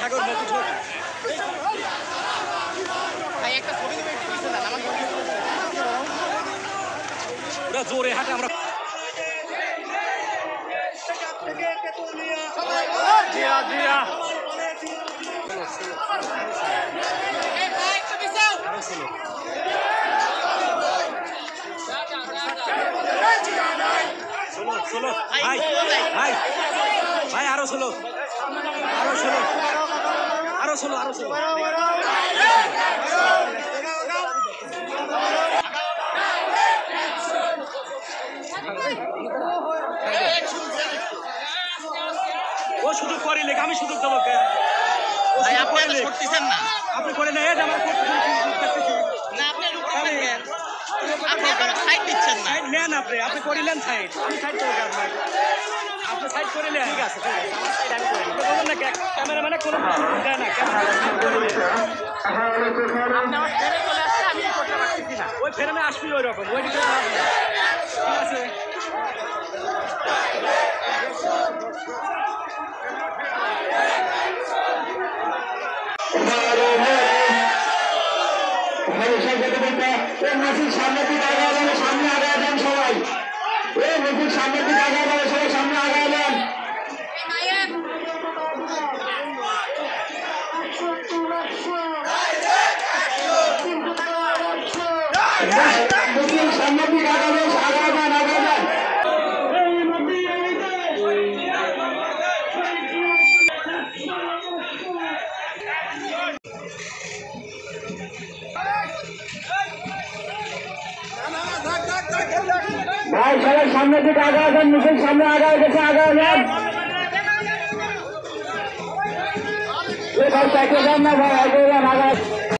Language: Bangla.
সাগর মফিজ ভাই একটা ছবি নেবে একটু পিছনে যান আমাকে ওরা জোরে হাঁটে আমরা জিয়া জিয়া ষোলো ভাই ভাই ভাই আরো ষোলো আরো ষোলো আরো ষোলো আরো ষোলো ও সুযোগ করে লেখ আমি সুযোগ দেবো ভাই আপনি এত করতেছেন না আপনি করে নেন আমার না আপনি রুকতেছেন কেন আপনি এখন সাইড দিচ্ছেন না সাইড নেন আপনি করিলেন সাইড আমি সাইড দেবো আপনার আপনি সাইড করে নেন ঠিক আছে আমার সাইড আমি করে নেব বলুন না ক্যামেরাম্যানে কোনো দেয় না আপনি আমার ফেরে চলে আসছে আমি করতে পারতেছি না ওই ফেরামে আসবি ওই রকম ওই দিকে ঠিক আছে সামনে দিকে আগে যাবে সামনে আগে যান সবাই সামনে দিকে আগে যাবে সবাই সামনে আগে যান সামনে দিকে আগে যান আগে যান ভাই সবাই সামনে দিকে আগে আসেন মিছিল সামনে আগে গেছে আগে যান ভাই প্যাকে যান না ভাই আগে যান আগে